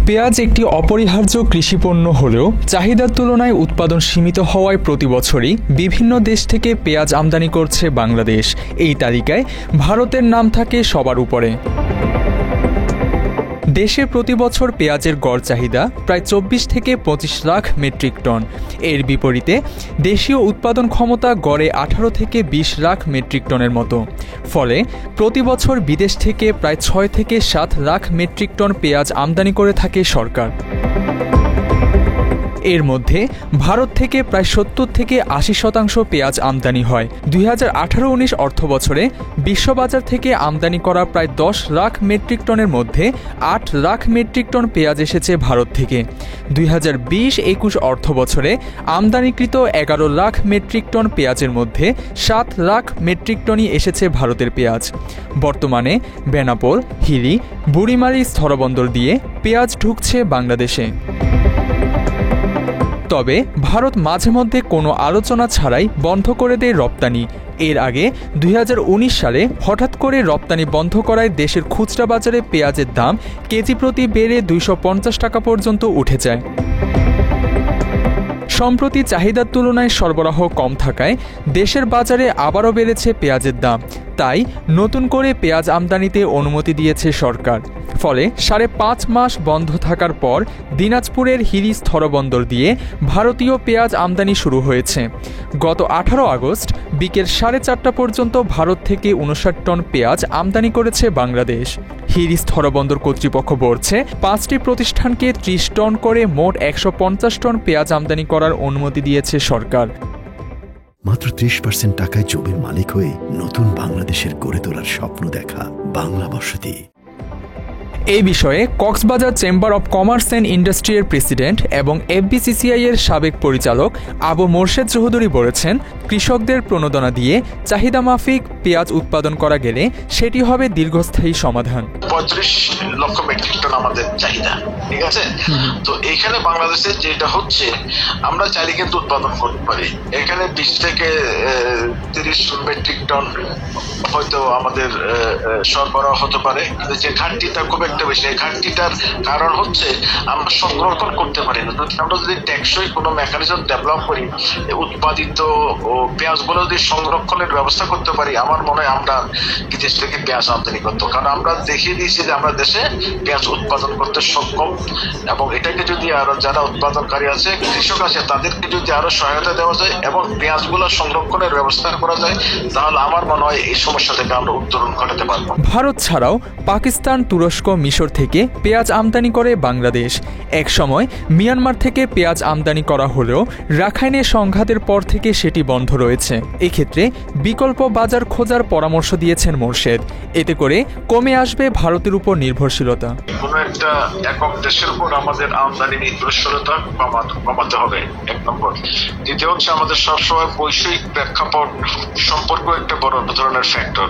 পেঁয়াজ একটি অপরিহার্য কৃষিপণ্য হলেও চাহিদার তুলনায় উৎপাদন সীমিত হওয়ায় প্রতি বছরই বিভিন্ন দেশ থেকে পেঁয়াজ আমদানি করছে বাংলাদেশ। এই তালিকায় ভারতের নাম থাকে সবার উপরে। দেশে প্রতি বছর পেঁয়াজের গড় চাহিদা প্রায় 24 থেকে 25 লাখ মেট্রিক টন। এর বিপরীতে দেশীয় উৎপাদন ক্ষমতা গড়ে 18 থেকে 20 লাখ মেট্রিক টনের মতো। ফলে প্রতি বছর বিদেশ থেকে প্রায় 6 থেকে 7 লাখ মেট্রিক টন পেঁয়াজ আমদানি করে থাকে সরকার। এর মধ্যে ভারত থেকে প্রায় 70 থেকে 80% পেঁয়াজ আমদানি হয়। 2018-19 অর্থবছরে বিশ্ববাজার থেকে আমদানি করা প্রায় 10 লাখ মেট্রিক টনের মধ্যে 8 লাখ মেট্রিক টন পেঁয়াজ এসেছে ভারত থেকে। 2020-21 অর্থবছরে আমদানিকৃত 11 লাখ মেট্রিক টন পেঁয়াজের মধ্যে 7 লাখ মেট্রিক টনই এসেছে ভারতের পেঁয়াজ। বর্তমানে বেনাপোল, হিলি, বুড়িমারি স্থলবন্দর দিয়ে পেঁয়াজ ঢুকছে বাংলাদেশে। তবে ভারত মাঝে মধ্যে কোনো আলোচনা ছাড়াই বন্ধ করে দেয় রপ্তানি। এর আগে 2019 সালে হঠাৎ করে রপ্তানি বন্ধ করায় দেশের খুচরা বাজারে পেঁয়াজের দাম কেজি প্রতি বেড়ে 250 টাকা পর্যন্ত উঠে যায়। সম্প্রতি চাহিদার তুলনায় সরবরাহ কম থাকায় দেশের বাজারে আবারও বেড়েছে পেঁয়াজের দাম। তাই নতুন করে পেঁয়াজ আমদানিতে অনুমতি দিয়েছে সরকার। ফলে 5.5 মাস বন্ধ থাকার পর দিনাজপুরের হিলি স্থলবন্দর দিয়ে ভারতীয় পেঁয়াজ আমদানি শুরু হয়েছে। গত 18 আগস্ট বিকেল 4:30 পর্যন্ত ভারত থেকে 59 টন পেঁয়াজ আমদানি করেছে বাংলাদেশ। হিলি স্থলবন্দর কর্তৃপক্ষ বলছে 5টি প্রতিষ্ঠানকে 30 টন করে মোট 150 টন পেঁয়াজ আমদানি করার অনুমতি দিয়েছে সরকার। মাত্র 30% টাকায় জমির মালিক হয়ে নতুন বাংলাদেশের গড়ে তোলার স্বপ্ন দেখা বাংলা বসতি। এই বিষয়ে Cox's Bazar chamber of commerce and ইন্ডাস্ট্রির প্রেসিডেন্ট এবং এফবিসিসিআই এর সাবেক পরিচালক আবু মোর্শেদ চৌধুরী বলেছেন, কৃষকদের প্রণোদনা দিয়ে চাহিদা মাফিক পেঁয়াজ উৎপাদন করা গেলে সেটি হবে দীর্ঘস্থায়ী সমাধান। 35 লক্ষ মেট্রিক টন আমাদের চাহিদা, ঠিক আছে? তো এখানে বাংলাদেশে যেটা হচ্ছে, আমরা চাইলে কিন্তু উৎপাদন করতে পারি। এখানে 20 থেকে 30 মেট্রিক টন হয়তো আমাদের সরবরাহ হতে পারে, কিন্তু যে ঘাটতিটা খুব একটা বেশি। এই ঘাটতিটার কারণ হচ্ছে আমরা সংরক্ষণ করতে পারি না। আমরা যদি টেকসই কোনো মেকানিজম ডেভেলপ করি, উৎপাদিত পেঁয়াজগুলো যদি সংরক্ষণের ব্যবস্থা করতে পারি, আমার মনে হয় আমরা বিদেশ থেকে পেঁয়াজ আমদানি করতে। কারণ আমরা দেখিয়ে দিয়েছি যে আমরা দেশে পেঁয়াজ উৎপাদন করতে সক্ষম, এবং এটাকে যদি আরো যারা উৎপাদনকারী আছে, কৃষক আছে, তাদেরকে যদি আরো সহায়তা দেওয়া যায় এবং পেঁয়াজগুলো সংরক্ষণের ব্যবস্থা করা যায়, তাহলে আমার মনে হয় এই সমস্যা থেকে আমরা উত্তরণ ঘটাতে পারবো। ভারত ছাড়াও পাকিস্তান, তুরস্ক, মিশর থেকে পেঁয়াজ আমদানি করে বাংলাদেশ। এক সময় মিয়ানমার থেকে পেঁয়াজ আমদানি করা হলেও রাখাইনে সংঘাতের পর থেকে সেটি বন্ধ রয়েছে। এক্ষেত্রে বিকল্প বাজার খোঁজার পরামর্শ দিয়েছেন মোর্শেদ। এতে করে কমে আসবে ভারতের উপর নির্ভরশীলতা। কোন একটা একক দেশের উপর আমাদের আমদানি নির্ভরশীলতা কমাতে হবে, এক নম্বর। দ্বিতীয় হচ্ছে আমাদের সবসময় বৈশ্বিক প্রেক্ষাপট সম্পর্ক একটা বড় ধরনের ফ্যাক্টর।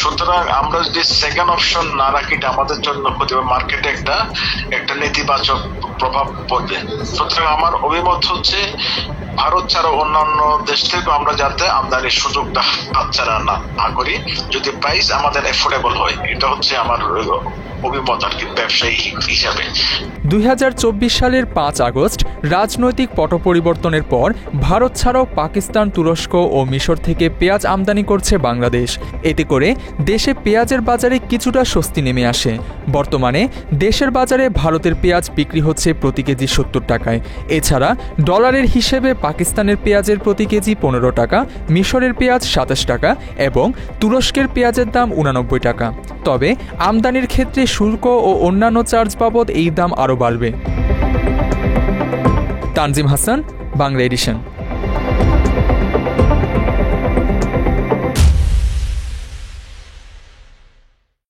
সুতরাং আমরা যদি সেকেন্ড অপশন না রাখি, এটা আমাদের জন্য মার্কেটে একটা নেতিবাচক প্রভাব পড়বে। সুতরাং আমার অভিমত হচ্ছে, ভারত ছাড়া অন্যান্য দেশ থেকে আমরা যাতে আমদানির সুযোগটা হাতছাড়া না করি, যদি প্রাইস আমাদের এফোর্ডেবল হয়। এটা হচ্ছে আমার অভিমত আর কি, ব্যবসায়ী হিসাবে। 2024 সালের 5 আগস্ট রাজনৈতিক পট পরিবর্তনের পর ভারত ছাড়াও পাকিস্তান, তুরস্ক ও মিশর থেকে পেঁয়াজ আমদানি করছে বাংলাদেশ। এতে করে দেশে পেঁয়াজের বাজারে কিছুটা স্বস্তি নেমে আসে। বর্তমানে দেশের বাজারে ভারতের পেঁয়াজ বিক্রি হচ্ছে প্রতি কেজি 70 টাকায়। এছাড়া ডলারের হিসেবে পাকিস্তানের পেঁয়াজের প্রতি কেজি 15 টাকা, মিশরের পেঁয়াজ 27 টাকা এবং তুরস্কের পেঁয়াজের দাম 89 টাকা। তবে আমদানির ক্ষেত্রে শুল্ক ও অন্যান্য চার্জ বাবদ এই দাম আরও বাড়বে। তানজিম হাসান, বাংলা এডিশন।